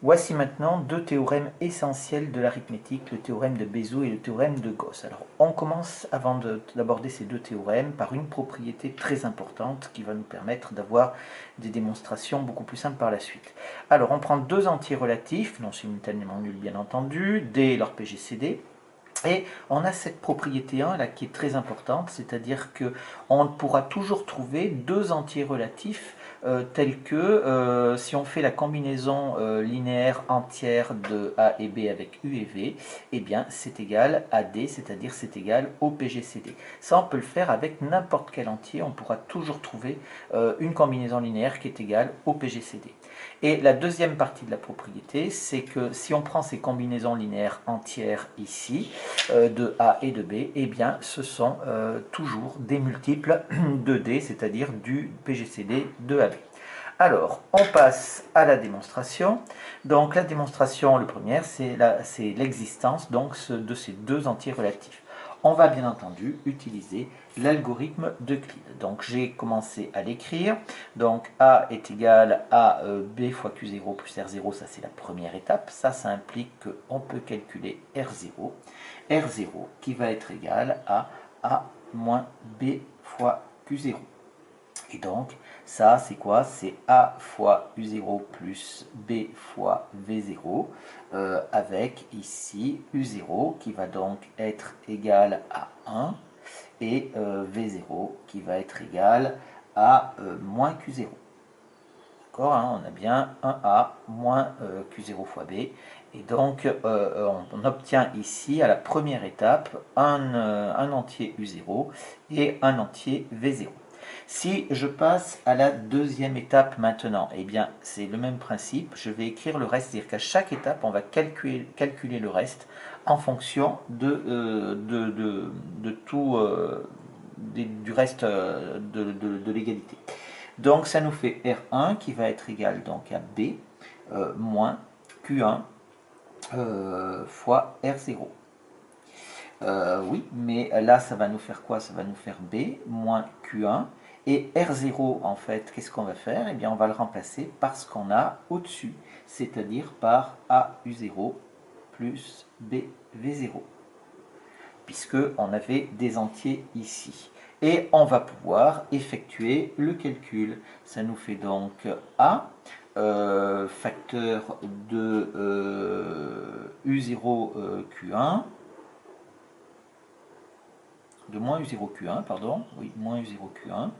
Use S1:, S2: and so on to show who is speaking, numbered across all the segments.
S1: Voici maintenant deux théorèmes essentiels de l'arithmétique, le théorème de Bézout et le théorème de Gauss. Alors, on commence, avant d'aborder ces deux théorèmes, par une propriété très importante qui va nous permettre d'avoir des démonstrations beaucoup plus simples par la suite. Alors, on prend deux entiers relatifs, non simultanément nuls bien entendu, D et leur PGCD. Et on a cette propriété 1 là qui est très importante, c'est-à-dire qu'on pourra toujours trouver deux entiers relatifs tels que si on fait la combinaison linéaire entière de A et B avec U et V, eh bien c'est égal à D, c'est-à-dire c'est égal au PGCD. Ça on peut le faire avec n'importe quel entier, on pourra toujours trouver une combinaison linéaire qui est égale au PGCD. Et la deuxième partie de la propriété, c'est que si on prend ces combinaisons linéaires entières ici, de A et de B, eh bien ce sont toujours des multiples de D, c'est-à-dire du PGCD de AB. Alors, on passe à la démonstration. Donc la démonstration, le premier, c'est l'existence de ces deux entiers relatifs. On va bien entendu utiliser l'algorithme d'Euclide. Donc j'ai commencé à l'écrire. Donc A est égal à B fois Q0 plus R0, ça c'est la première étape. Ça implique qu'on peut calculer R0. R0 qui va être égal à A moins B fois Q0. Et donc, ça, c'est quoi? C'est A fois U0 plus B fois V0, avec ici U0 qui va donc être égal à 1 et V0 qui va être égal à moins Q0. D'accord, hein, on a bien 1A moins Q0 fois B. Et donc, on obtient ici, à la première étape, un entier U0 et un entier V0. Si je passe à la deuxième étape maintenant, eh bien c'est le même principe, je vais écrire le reste, c'est-à-dire qu'à chaque étape, on va calculer le reste en fonction de tout, du reste de l'égalité. Donc ça nous fait R1 qui va être égal donc à B moins Q1 fois R0. Oui, mais là, ça va nous faire quoi? Ça va nous faire B moins Q1. Et R0, en fait, qu'est-ce qu'on va faire? Eh bien, on va le remplacer par ce qu'on a au-dessus, c'est-à-dire par AU0 plus BV0, puisqu'on avait des entiers ici. Et on va pouvoir effectuer le calcul. Ça nous fait donc A, facteur de U0 Q1, de moins U0Q1, pardon, oui, moins U0Q1.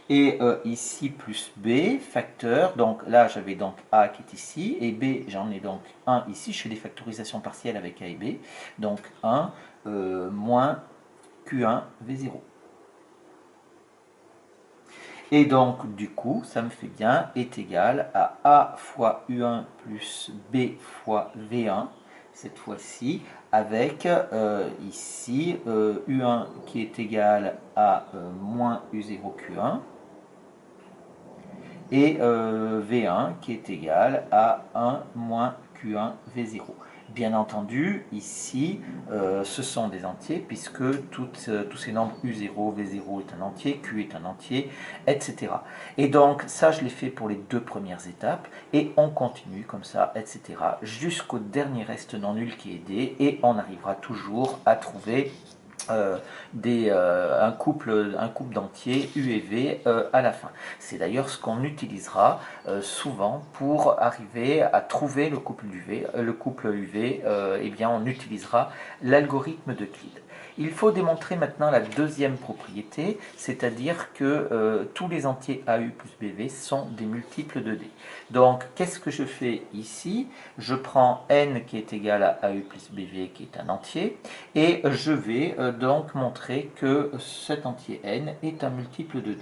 S1: Et ici plus B, facteur, donc là j'avais donc A qui est ici, et B j'en ai donc 1 ici, je fais des factorisations partielles avec A et B, donc 1 moins Q1 V0. Et donc du coup, ça me fait bien, est égal à A fois U1 plus B fois V1, cette fois-ci, avec ici U1 qui est égal à moins U0Q1 et V1 qui est égal à 1 moins Q1 V0. Bien entendu, ici, ce sont des entiers puisque tous ces nombres U0, V0 est un entier, Q est un entier, etc. Et donc, ça, je l'ai fait pour les deux premières étapes et on continue comme ça, etc. jusqu'au dernier reste non nul qui est D et on arrivera toujours à trouver un couple d'entiers U et V à la fin. C'est d'ailleurs ce qu'on utilisera souvent pour arriver à trouver le couple UV. Eh bien, on utilisera l'algorithme d'Euclide. Il faut démontrer maintenant la deuxième propriété, c'est-à-dire que tous les entiers AU plus BV sont des multiples de D. Donc, qu'est-ce que je fais ici? Je prends n qui est égal à AU plus BV qui est un entier, et je vais donc montrer que cet entier n est un multiple de D.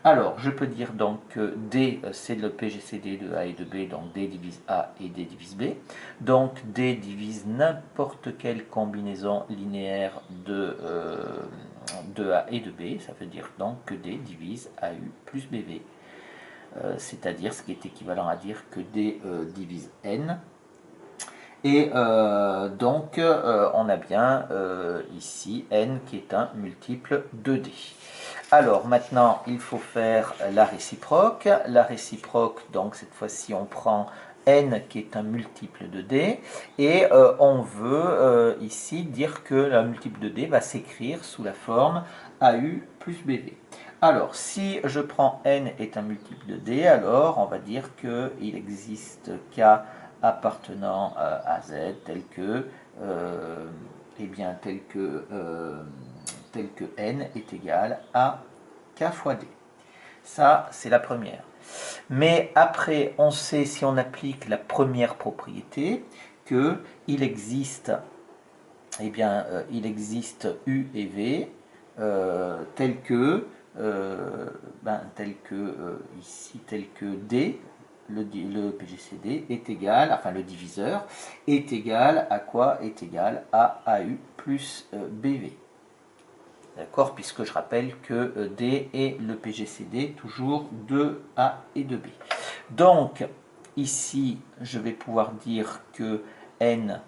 S1: Alors, je peux dire donc que D, c'est le PGCD de A et de B, donc D divise A et D divise B. Donc, D divise n'importe quelle combinaison linéaire de A et de B. Ça veut dire donc que D divise AU plus BV. C'est-à-dire ce qui est équivalent à dire que D divise N. Et donc, on a bien ici n qui est un multiple de D. Alors maintenant, il faut faire la réciproque. La réciproque, donc cette fois-ci, on prend n qui est un multiple de d et on veut ici dire que le multiple de d va s'écrire sous la forme AU plus BV. Alors, si je prends n est un multiple de d, alors on va dire qu'il existe k appartenant à z tel que, eh bien, tel que n est égal à k fois d. Ça, c'est la première. Mais après, on sait, si on applique la première propriété, qu'il existe, eh bien, il existe U et V tel que, ici, tel que D, le PGCD est égal, enfin le diviseur, est égal à quoi? Est égal à AU plus BV. D'accord, puisque je rappelle que D est le PGCD, toujours de A et de B. Donc, ici, je vais pouvoir dire que N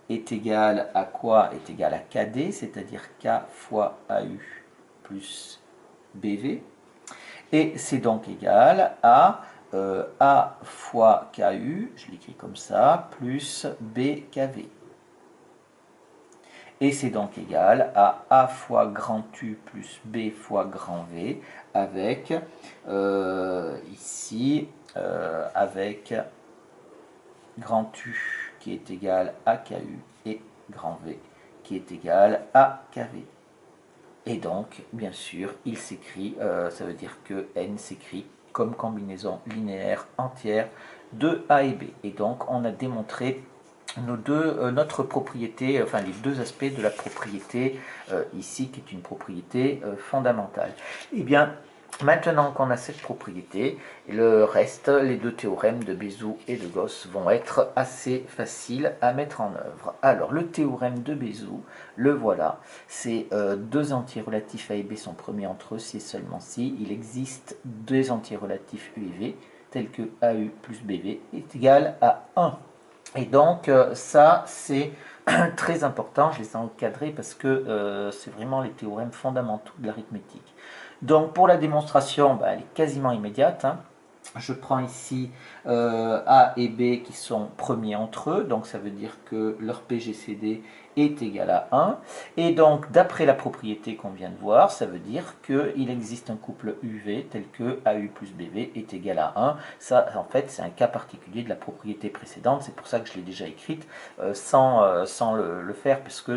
S1: est égal à quoi? Est égal à KD, c'est-à-dire K fois AU plus BV. Et c'est donc égal à A fois KU, je l'écris comme ça, plus BKV. Et c'est donc égal à A fois grand U plus B fois grand V avec, ici, avec grand U qui est égal à KU et grand V qui est égal à KV. Et donc, bien sûr, il s'écrit, ça veut dire que N s'écrit comme combinaison linéaire entière de A et B. Et donc, on a démontré notre propriété, enfin les deux aspects de la propriété ici, qui est une propriété fondamentale. Eh bien, maintenant qu'on a cette propriété, le reste, les deux théorèmes de Bézout et de Gauss vont être assez faciles à mettre en œuvre. Alors, le théorème de Bézout, le voilà, c'est deux entiers relatifs A et B sont premiers entre eux si et seulement si il existe deux entiers relatifs U et V, tels que AU plus BV est égal à 1. Et donc, ça, c'est très important, je les ai encadrés parce que c'est vraiment les théorèmes fondamentaux de l'arithmétique. Donc, pour la démonstration, elle est quasiment immédiate. Je prends ici A et B qui sont premiers entre eux, donc ça veut dire que leur PGCD est égal à 1. Et donc, d'après la propriété qu'on vient de voir, ça veut dire qu'il existe un couple UV tel que AU plus BV est égal à 1. Ça, en fait, c'est un cas particulier de la propriété précédente, c'est pour ça que je l'ai déjà écrite sans le faire, puisque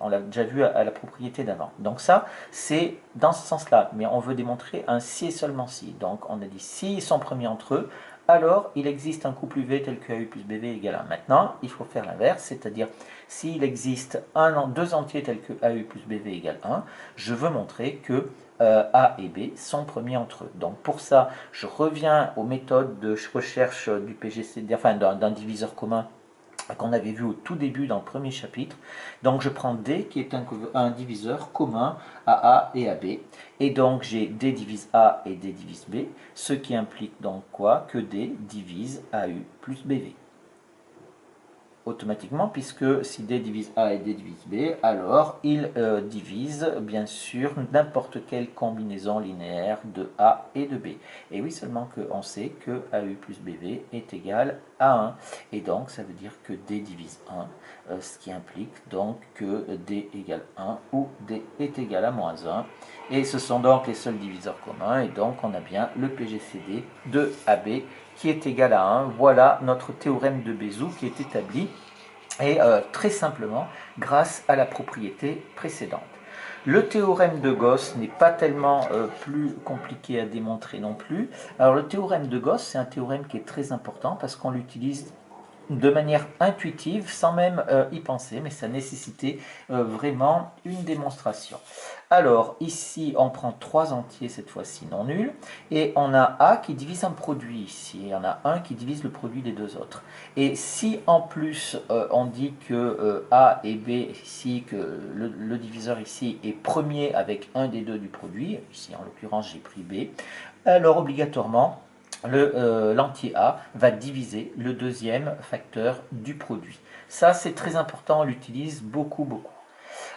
S1: on l'a déjà vu à la propriété d'avant. Donc ça, c'est dans ce sens-là, mais on veut démontrer un si et seulement si. Donc on a dit si ils sont premiers entre eux, alors il existe un couple UV tel que AU plus BV égale 1. Maintenant, il faut faire l'inverse, c'est-à-dire s'il existe deux entiers tels que AU plus BV égale 1, je veux montrer que A et B sont premiers entre eux. Donc pour ça, je reviens aux méthodes de recherche du PGCD, enfin d'un diviseur commun qu'on avait vu au tout début dans le premier chapitre. Donc je prends D qui est un diviseur commun à A et à B. Et donc j'ai D divise A et D divise B, ce qui implique donc quoi? Que D divise AU plus BV. Automatiquement, puisque si D divise A et D divise B, alors il divise bien sûr n'importe quelle combinaison linéaire de A et de B. Et oui, seulement qu'on sait que AU plus BV est égal à 1. Et donc ça veut dire que D divise 1, ce qui implique donc que D égale 1 ou D est égal à moins 1. Et ce sont donc les seuls diviseurs communs, et donc on a bien le PGCD de AB qui est égal à 1. Voilà notre théorème de Bézout qui est établi, et très simplement grâce à la propriété précédente. Le théorème de Gauss n'est pas tellement plus compliqué à démontrer non plus. Alors le théorème de Gauss, c'est un théorème qui est très important parce qu'on l'utilise de manière intuitive, sans même y penser, mais ça nécessitait vraiment une démonstration. Alors, ici, on prend trois entiers, cette fois-ci non nuls, et on a A qui divise un produit ici, et on a 1 qui divise le produit des deux autres. Et si en plus, on dit que A et B, ici, que le diviseur ici est premier avec un des deux du produit, ici en l'occurrence j'ai pris B, alors obligatoirement, l'entier A va diviser le deuxième facteur du produit. Ça, c'est très important, on l'utilise beaucoup.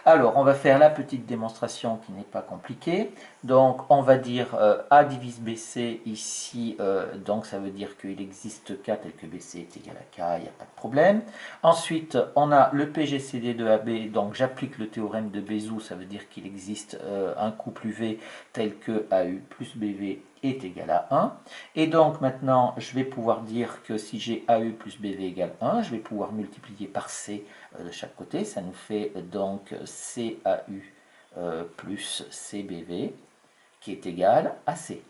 S1: Alors, on va faire la petite démonstration qui n'est pas compliquée. Donc, on va dire A divise BC ici, donc ça veut dire qu'il existe K tel que BC est égal à K, il n'y a pas de problème. Ensuite, on a le PGCD de AB, donc j'applique le théorème de Bézout, ça veut dire qu'il existe un couple UV tel que AU plus BV est égal à 1. Et donc maintenant, je vais pouvoir dire que si j'ai AU plus BV égale 1, je vais pouvoir multiplier par C de chaque côté. Ça nous fait donc CAU plus CBV qui est égal à C,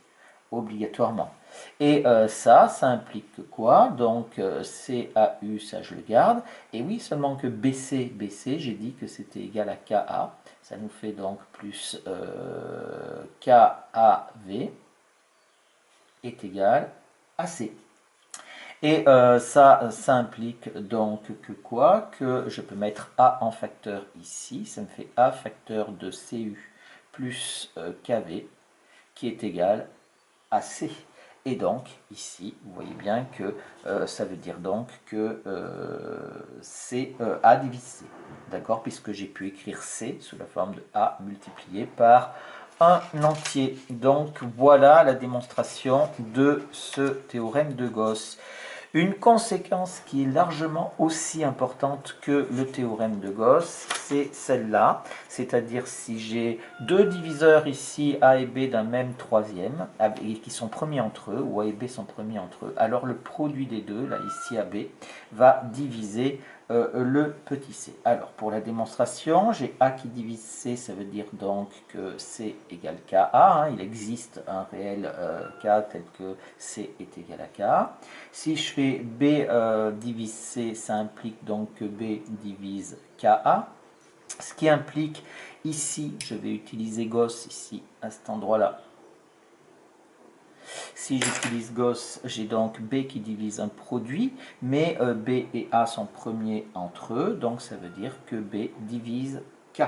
S1: obligatoirement. Et ça implique quoi? Donc CAU, ça je le garde. Et oui, seulement que BC, j'ai dit que c'était égal à KA. Ça nous fait donc plus KAV est égal à C. Et ça implique donc que quoi? Que je peux mettre A en facteur ici. Ça me fait A facteur de CU plus KV qui est égal à C. Et donc, ici, vous voyez bien que ça veut dire donc que c'est A divise C. D'accord? Puisque j'ai pu écrire C sous la forme de A multiplié par un entier. Donc, voilà la démonstration de ce théorème de Gauss. Une conséquence qui est largement aussi importante que le théorème de Gauss, c'est celle-là, c'est-à-dire si j'ai deux diviseurs ici, A et B d'un même troisième, qui sont premiers entre eux, ou A et B sont premiers entre eux, alors le produit des deux, là ici AB, va diviser le petit c. Alors pour la démonstration, j'ai A qui divise C, ça veut dire donc que C égale KA, hein, il existe un réel K tel que C est égal à KA. Si je fais B divise C, ça implique donc que B divise KA, ce qui implique ici, je vais utiliser Gauss ici, à cet endroit-là. Si j'utilise Gauss, j'ai donc B qui divise un produit, mais B et A sont premiers entre eux, donc ça veut dire que B divise K.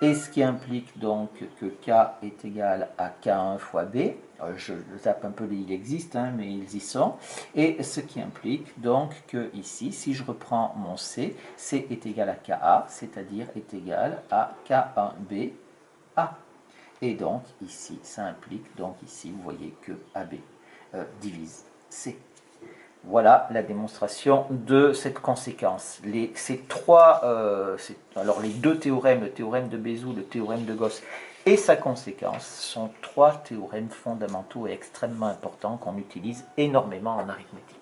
S1: Et ce qui implique donc que K est égal à K1 fois B. Je tape un peu, il existe, hein, mais ils y sont. Et ce qui implique donc que ici, si je reprends mon C, C est égal à KA, c'est-à-dire est égal à K1B A. Et donc ici, ça implique, donc ici, vous voyez que AB divise C. Voilà la démonstration de cette conséquence. Alors les deux théorèmes, le théorème de Bézout, le théorème de Gauss et sa conséquence, sont trois théorèmes fondamentaux et extrêmement importants qu'on utilise énormément en arithmétique.